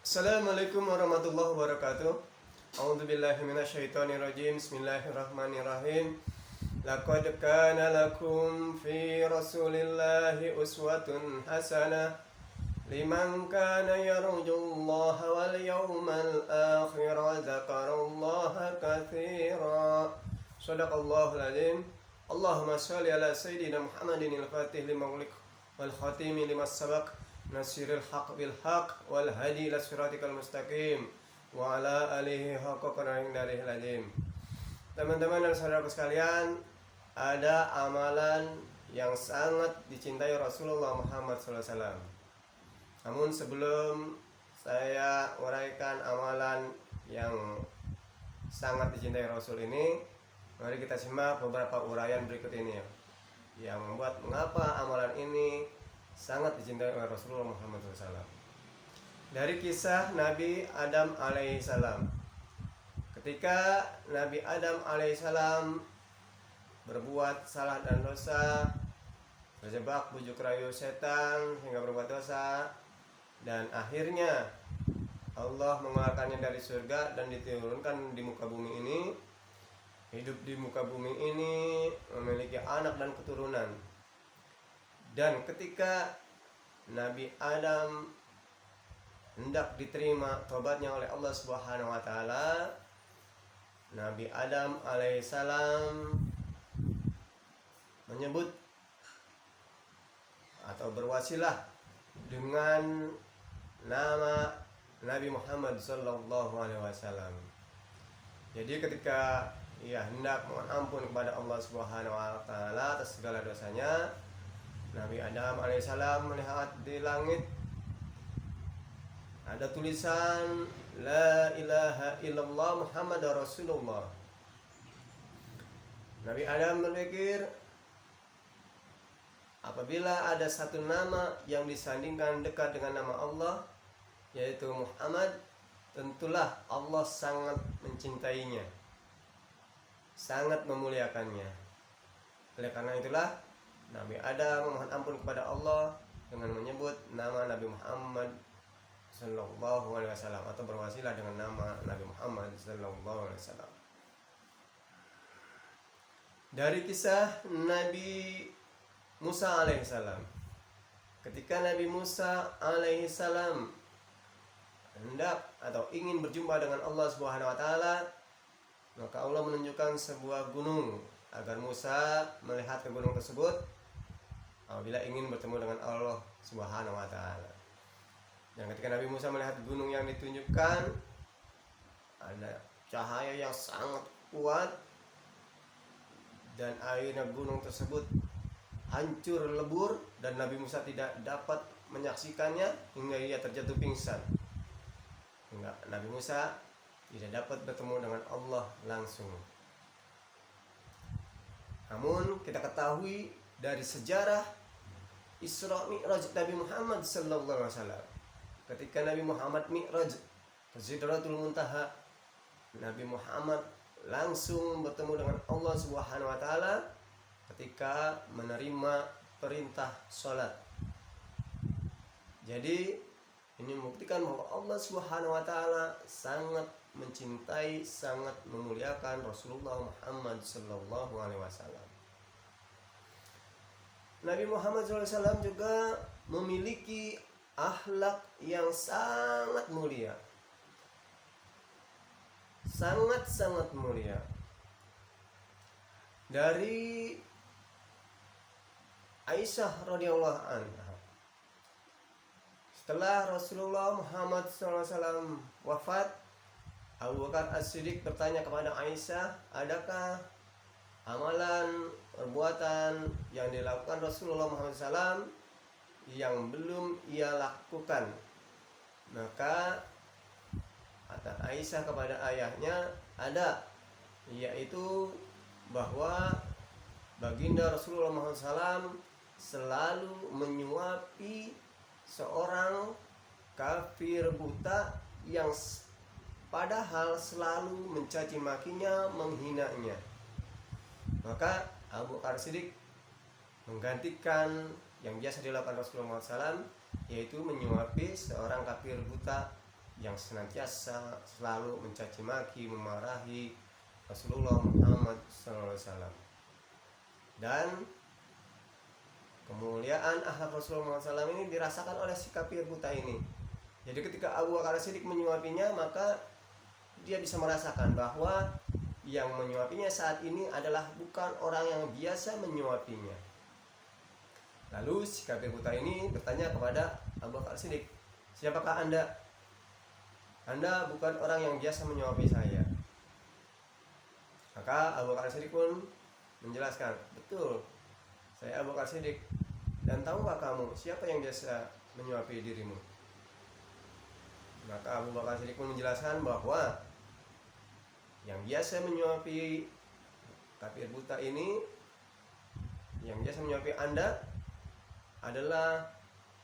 Assalamualaikum warahmatullahi wabarakatuh. A'udzubillahi minasyaitonirrajim. Bismillahirrahmanirrahim. Laqad kana lakum fi Rasulillahi uswatun hasanah liman kana yarjullaha wal yawmal akhir wa dzakarallaha katsira. Shadaqallahul azim. Allahumma shalli ala sayyidina Muhammadin al-Fatih lima ughliq wal khatimi lima sabaq nasiril haq bil haq wal hadi ila siratikal mustaqim wa ala alihi haqqa qadrihi darihil azim. Teman-teman dan saudaraku sekalian, ada amalan yang sangat dicintai Rasulullah Muhammad SAW. Namun sebelum saya uraikan amalan yang sangat dicintai Rasul ini, mari kita simak beberapa uraian berikut ini yang membuat mengapa amalan ini sangat dicintai oleh Rasulullah Muhammad SAW. Dari kisah Nabi Adam alaihissalam. Ketika Nabi Adam alaihissalam berbuat salah dan dosa, terjebak bujuk rayu setan hingga berbuat dosa, dan akhirnya Allah mengeluarkannya dari surga dan diturunkan di muka bumi ini, hidup di muka bumi ini, memiliki anak dan keturunan. Dan ketika Nabi Adam hendak diterima tobatnya oleh Allah Subhanahu wa taala, Nabi Adam alaihissalam menyebut atau berwasilah dengan nama Nabi Muhammad sallallahu alaihi wasallam. Jadi ketika ia hendak mohon ampun kepada Allah Subhanahu wa taala atas segala dosanya, Nabi Adam alaihissalam melihat di langit ada tulisan La ilaha illallah Muhammad Rasulullah. Nabi Adam berpikir, apabila ada satu nama yang disandingkan dekat dengan nama Allah, yaitu Muhammad, tentulah Allah sangat mencintainya, sangat memuliakannya. Oleh karena itulah Nabi Adam memohon ampun kepada Allah dengan menyebut nama Nabi Muhammad sallallahu alaihi wasallam, atau berwasilah dengan nama Nabi Muhammad sallallahu alaihi wasallam. Dari kisah Nabi Musa alaihissalam. Ketika Nabi Musa alaihissalam hendak atau ingin berjumpa dengan Allah Subhanahu wa taala, maka Allah menunjukkan sebuah gunung agar Musa melihat ke gunung tersebut apabila ingin bertemu dengan Allah Subhanahu wa taala. Dan ketika Nabi Musa melihat gunung yang ditunjukkan, ada cahaya yang sangat kuat dan airnya gunung tersebut hancur lebur, dan Nabi Musa tidak dapat menyaksikannya hingga ia terjatuh pingsan. Hingga Nabi Musa tidak dapat bertemu dengan Allah langsung. Namun kita ketahui dari sejarah Isra Mi'raj Nabi Muhammad sallallahu alaihi wasallam, ketika Nabi Muhammad Mi'raj ke Sidratul Muntaha, Nabi Muhammad langsung bertemu dengan Allah Subhanahu wa taala ketika menerima perintah sholat. Jadi ini membuktikan bahwa Allah Subhanahu wa taala sangat mencintai, sangat memuliakan Rasulullah Muhammad sallallahu alaihi wasallam. Nabi Muhammad SAW juga memiliki akhlak yang sangat mulia, sangat mulia. Dari Aisyah radhiyallahu anha, setelah Rasulullah Muhammad SAW wafat, Abu Bakar As-Siddiq bertanya kepada Aisyah, adakah amalan perbuatan yang dilakukan Rasulullah Muhammad SAW yang belum ia lakukan? Maka kata Aisyah kepada ayahnya, ada, yaitu bahwa baginda Rasulullah Muhammad SAW selalu menyuapi seorang kafir buta yang padahal selalu mencaci makinya, menghinanya. Maka Abu Bakar Siddiq menggantikan yang biasa dilakukan Rasulullah SAW, yaitu menyuapi seorang kafir buta yang senantiasa selalu mencaci maki, memarahi Rasulullah Muhammad SAW. Dan kemuliaan akhlak Rasulullah SAW ini dirasakan oleh si kafir buta ini. Jadi ketika Abu Bakar Siddiq menyuapinya, maka dia bisa merasakan bahwa yang menyuapinya saat ini adalah bukan orang yang biasa menyuapinya. Lalu si kafir buta ini bertanya kepada Abu Bakar Siddiq, siapakah Anda? Anda bukan orang yang biasa menyuapi saya. Maka Abu Bakar Siddiq pun menjelaskan, betul, saya Abu Bakar Siddiq. Dan tahukah kamu siapa yang biasa menyuapi dirimu? Maka Abu Bakar Siddiq pun menjelaskan bahwa yang biasa menyuapi kafir buta ini, yang biasa menyuapi Anda adalah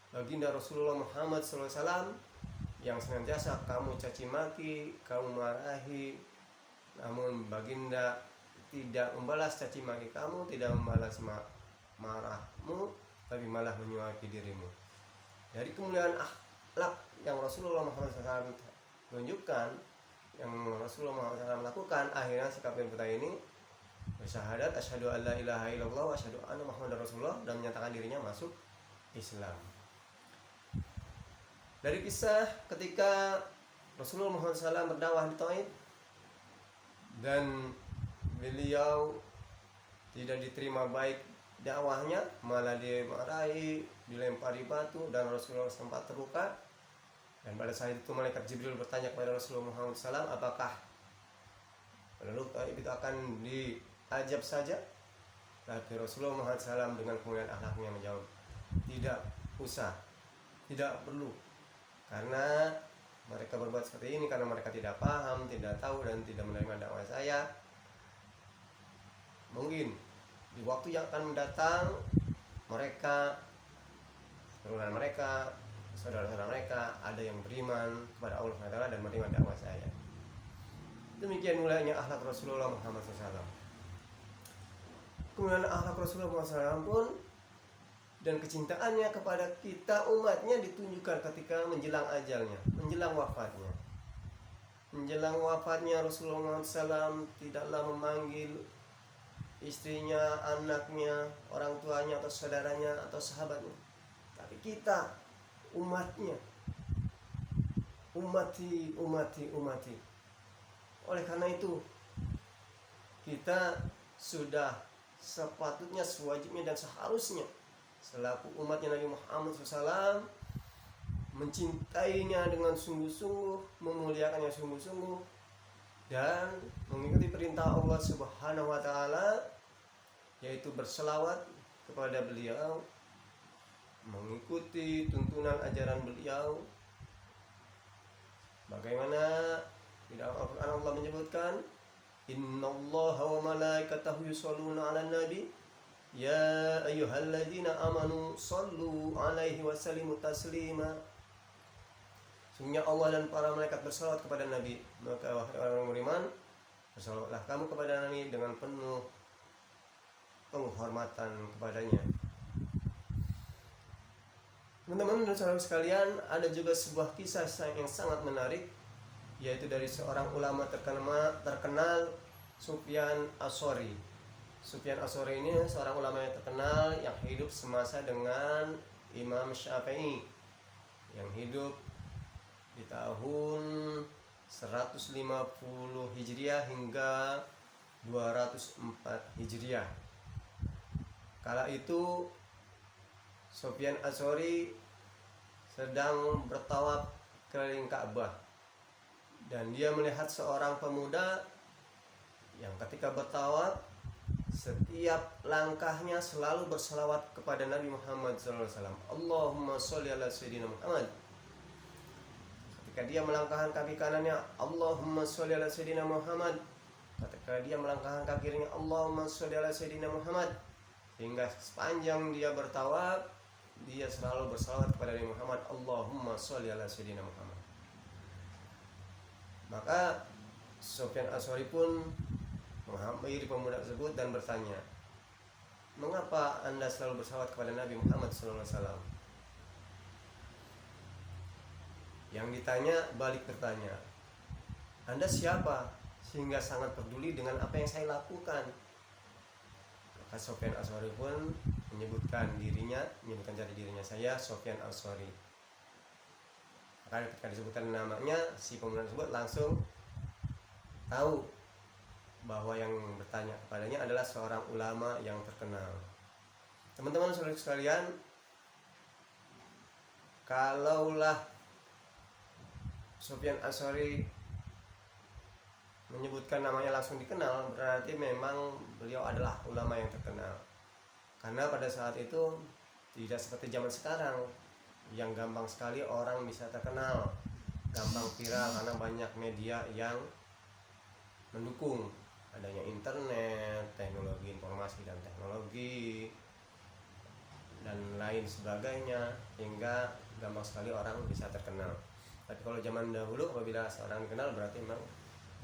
baginda Rasulullah Muhammad SAW yang senantiasa kamu caci maki, kamu marahi, namun baginda tidak membalas caci maki kamu, tidak membalas marahmu, tapi malah menyuapi dirimu. Dari kemuliaan akhlak yang Rasulullah Muhammad SAW tunjukkan, yang Rasulullah SAW lakukan, akhirnya si kafir buta ini bersyahadat asyhadu alla ilaha illallah wa asyhadu anna muhammadar rasulullah dan menyatakan dirinya masuk Islam. Dari kisah ketika Rasulullah Muhammad SAW berdakwah di Taif dan beliau tidak diterima baik dakwahnya, malah dimarahi, dilempari batu, dan Rasulullah sempat terluka. Dan pada saat itu malaikat Jibril bertanya kepada Rasulullah Muhammad SAW, apakah penduduk Taif itu akan diajab saja? Tapi Rasulullah Muhammad SAW dengan kemuliaan akhlaknya menjawab, tidak usah, tidak perlu, karena mereka berbuat seperti ini karena mereka tidak paham, tidak tahu, dan tidak menerima dakwah saya. Mungkin di waktu yang akan mendatang mereka, keturunan mereka, saudara-saudara mereka ada yang beriman kepada Allah SWT dan menerima dakwah saya. Demikian mulianya akhlak Rasulullah Muhammad SAW. Kemudian akhlak Rasulullah Muhammad SAW pun dan kecintaannya kepada kita umatnya ditunjukkan ketika menjelang ajalnya, menjelang wafatnya. Menjelang wafatnya Rasulullah Muhammad SAW tidaklah memanggil istrinya, anaknya, orang tuanya, atau saudaranya, atau sahabatnya, tapi kita, umatnya, umati. Oleh karena itu, kita sudah sepatutnya, sewajibnya, dan seharusnya selaku umatnya Nabi Muhammad SAW mencintainya dengan sungguh-sungguh, memuliakannya sungguh-sungguh, dan mengikuti perintah Allah Subhanahu wa Ta'ala, yaitu berselawat kepada beliau, mengikuti tuntunan ajaran beliau. Bagaimana di dalam Al-Quran Allah menyebutkan, innallaha wa malaikatahu yusholluna 'alan nabi ya ayyuhalladzina amanu shallu 'alaihi wa sallimu taslima. Sungguhnya Allah dan para malaikat bersalawat kepada Nabi, maka wahai orang beriman, bersalawatlah kamu kepada Nabi dengan penuh penghormatan kepadanya. Teman-teman dan saudara sekalian, ada juga sebuah kisah yang sangat menarik, yaitu dari seorang ulama terkenal Sufyan Ats-Tsauri. Sufyan Ats-Tsauri ini seorang ulama yang terkenal yang hidup semasa dengan Imam Syafi'i, yang hidup di tahun 150 Hijriah hingga 204 Hijriah. Kala itu Sufyan Ats-Tsauri sedang bertawaf keliling Ka'bah, dan dia melihat seorang pemuda yang ketika bertawaf setiap langkahnya selalu berselawat kepada Nabi Muhammad SAW. Allahumma sholli ala sayyidina Muhammad. Ketika dia melangkahkan kaki kanannya, Allahumma sholli ala sayyidina Muhammad. Ketika dia melangkahkan kaki kirinya, Allahumma sholli ala sayyidina Muhammad. Hingga sepanjang dia bertawaf, dia selalu bersalawat kepada Nabi Muhammad, Allahumma sholli ala sayyidina Muhammad. Maka Sufyan Ats-Tsauri pun menghampiri pemuda tersebut dan bertanya, mengapa Anda selalu bersalawat kepada Nabi Muhammad SAW? Yang ditanya balik bertanya, Anda siapa sehingga sangat peduli dengan apa yang saya lakukan? Maka Sofyan Al-Asy'ari pun menyebutkan jati dirinya, saya Sofyan Al-Asy'ari. Maka ketika disebutkan namanya, si pemuda tersebut langsung tahu bahwa yang bertanya kepadanya adalah seorang ulama yang terkenal. Teman-teman saudara sekalian, kalaulah Sofyan Al-Asy'ari menyebutkan namanya langsung dikenal, berarti memang beliau adalah ulama yang terkenal. Karena pada saat itu tidak seperti zaman sekarang yang gampang sekali orang bisa terkenal, gampang viral karena banyak media yang mendukung adanya internet, teknologi informasi dan teknologi dan lain sebagainya, hingga gampang sekali orang bisa terkenal. Tapi kalau zaman dahulu, apabila seorang dikenal, berarti memang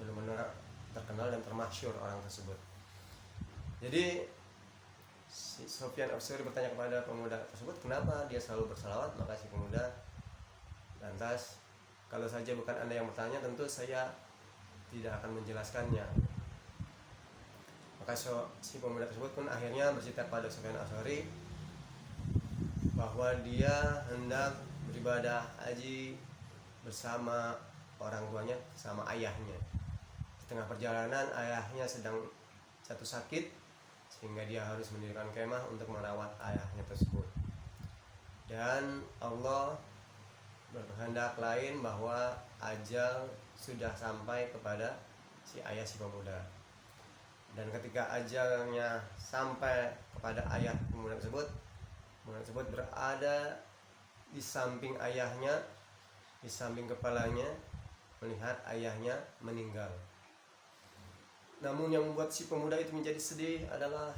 benar-benar terkenal dan termasyhur orang tersebut. Jadi si Sofyan Al-Asy'ari bertanya kepada pemuda tersebut, kenapa dia selalu bersalawat? Maka si pemuda lantas, kalau saja bukan Anda yang bertanya, tentu saya tidak akan menjelaskannya. Maka si pemuda tersebut pun akhirnya bercerita kepada Sofyan Al-Asy'ari bahwa dia hendak beribadah haji bersama orang tuanya, sama ayahnya. Di tengah perjalanan ayahnya sedang jatuh sakit, sehingga dia harus mendirikan kemah untuk merawat ayahnya tersebut. Dan Allah berkehendak lain bahwa ajal sudah sampai kepada si ayah si pemuda. Dan ketika ajalnya sampai kepada ayah pemuda tersebut berada di samping ayahnya, di samping kepalanya, melihat ayahnya meninggal. Namun yang membuat si pemuda itu menjadi sedih adalah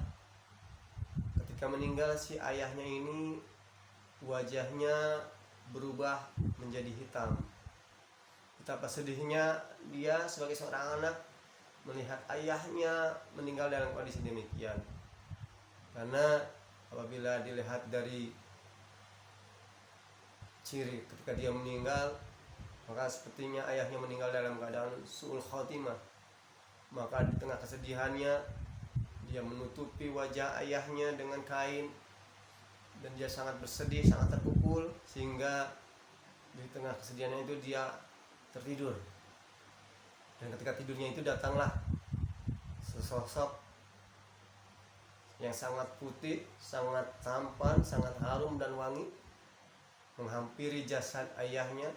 ketika meninggal si ayahnya ini, wajahnya berubah menjadi hitam. Betapa sedihnya dia sebagai seorang anak melihat ayahnya meninggal dalam kondisi demikian. Karena apabila dilihat dari ciri ketika dia meninggal, maka sepertinya ayahnya meninggal dalam keadaan su'ul khotimah. Maka di tengah kesedihannya, dia menutupi wajah ayahnya dengan kain, dan dia sangat bersedih, sangat terpukul, sehingga di tengah kesedihannya itu dia tertidur. Dan ketika tidurnya itu datanglah sesosok yang sangat putih, sangat tampan, sangat harum dan wangi, menghampiri jasad ayahnya,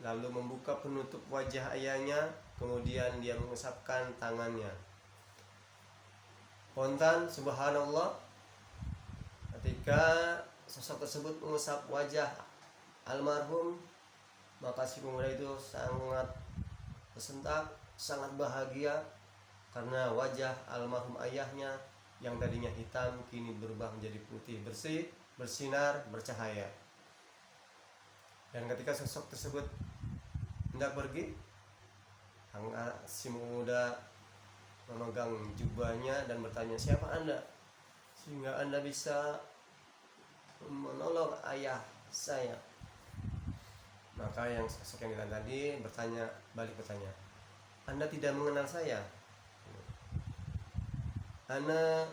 lalu membuka penutup wajah ayahnya, kemudian dia mengusapkan tangannya. Spontan, subhanallah, ketika sosok tersebut mengusap wajah almarhum, maka si pemuda itu sangat tersentak, sangat bahagia, karena wajah almarhum ayahnya yang tadinya hitam kini berubah menjadi putih, bersih, bersinar, bercahaya. Dan ketika sosok tersebut hendak pergi, si pemuda memegang jubahnya dan bertanya, siapa Anda sehingga Anda bisa menolong ayah saya? Maka yang sosok yang bilang tadi balik bertanya, Anda tidak mengenal saya? Ana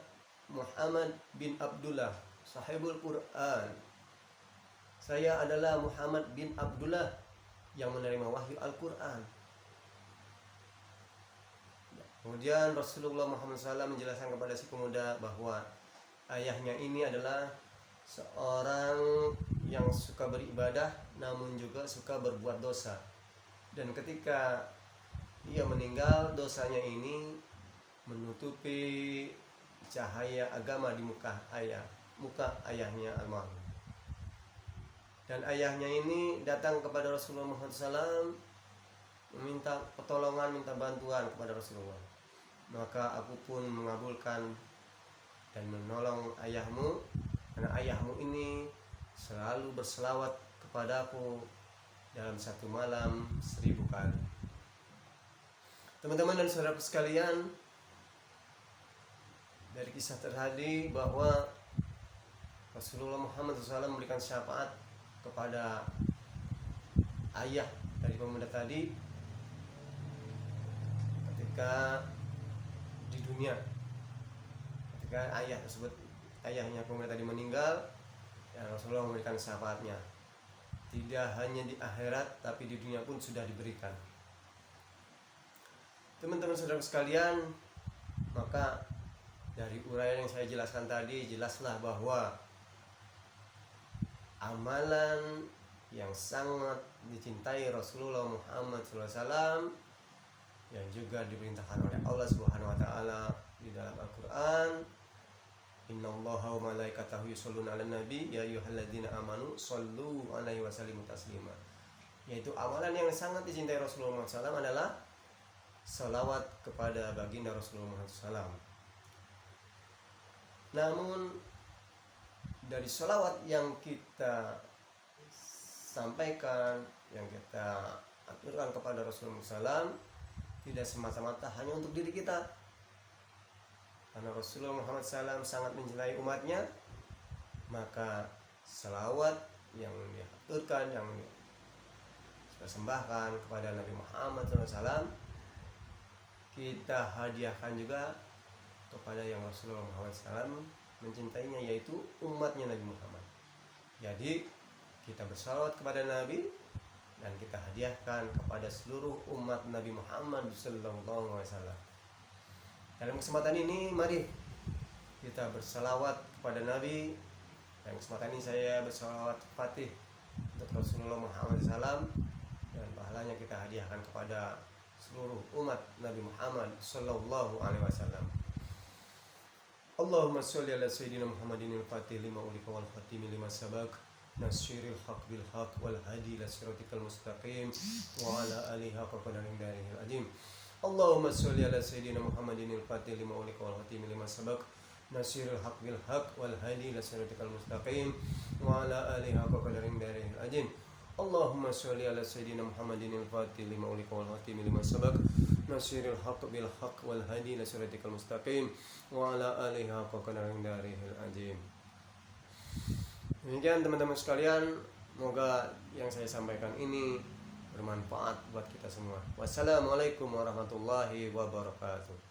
Muhammad bin Abdullah, sahibul Quran. Saya adalah Muhammad bin Abdullah yang menerima wahyu Al-Quran. Kemudian Rasulullah Muhammad SAW menjelaskan kepada si pemuda bahwa ayahnya ini adalah seorang yang suka beribadah namun juga suka berbuat dosa. Dan ketika ia meninggal, dosanya ini menutupi cahaya agama di muka ayahnya almarhum. Dan ayahnya ini datang kepada Rasulullah Muhammad SAW meminta pertolongan, minta bantuan kepada Rasulullah. Maka aku pun mengabulkan dan menolong ayahmu, karena ayahmu ini selalu berselawat kepadaku dalam satu malam 1000 kali. Teman-teman dan saudara sekalian, dari kisah tadi bahwa Rasulullah Muhammad SAW memberikan syafaat kepada ayah dari pemuda tadi ketika di dunia, ketika ayahnya pemuda tadi meninggal, ya Rasulullah memberikan syafaatnya. Tidak hanya di akhirat, tapi di dunia pun sudah diberikan. Teman-teman saudara sekalian, maka dari uraian yang saya jelaskan tadi, jelaslah bahwa amalan yang sangat dicintai Rasulullah Muhammad SAW, yang juga diperintahkan oleh Allah Subhanahu wa taala di dalam Al-Qur'an, innallaha wa malaikatahu yusholluna 'alan nabi ya ayyuhalladzina amanu shollu 'alaihi wa sallimu taslima. Yaitu amalan yang sangat dicintai Rasulullah SAW adalah salawat kepada baginda Rasulullah SAW. Namun dari salawat yang kita sampaikan, yang kita aturkan kepada Rasulullah SAW, tidak semata-mata hanya untuk diri kita, karena Rasulullah Muhammad SAW sangat mencintai umatnya, maka salawat yang diaturkan, yang dipersembahkan kepada Nabi Muhammad SAW, kita hadiahkan juga kepada yang Rasulullah Muhammad SAW mencintainya, yaitu umatnya Nabi Muhammad. Jadi kita bersalawat kepada Nabi dan kita hadiahkan kepada seluruh umat Nabi Muhammad SAW. Dalam kesempatan ini mari kita bersalawat kepada Nabi. Dan kesempatan ini saya bersalawat Fatih untuk Rasulullah Muhammad SAW, dan pahalanya kita hadiahkan kepada seluruh umat Nabi Muhammad Sallallahu Alaihi Wasallam. Allahumma sholli ala Sayyidina Muhammadin al-Fatih lima ulika wal khatimi lima sabak nasiril haq bil haq wal hadi ila siratikal mustaqim wa ala alihi haqqa qadarihi darihil azim. Allahumma sholli ala Sayyidina Muhammadin al-Fatih lima ulika wal khatimi lima sabak nasiril haq bil haq wal hadi ila siratikal mustaqim wa ala alihi haqqa qadarihi darihil azim. Allahumma sholli ala Sayyidina Muhammadin al-Fatih lima ulika wal khatimi lima sabak nasiril haq bil haq wal hadi ila siratikal mustaqim wa ala alihi haqqa qadarihi darihil azim. Demikian teman-teman sekalian, semoga yang saya sampaikan ini bermanfaat buat kita semua. Wassalamualaikum warahmatullahi wabarakatuh.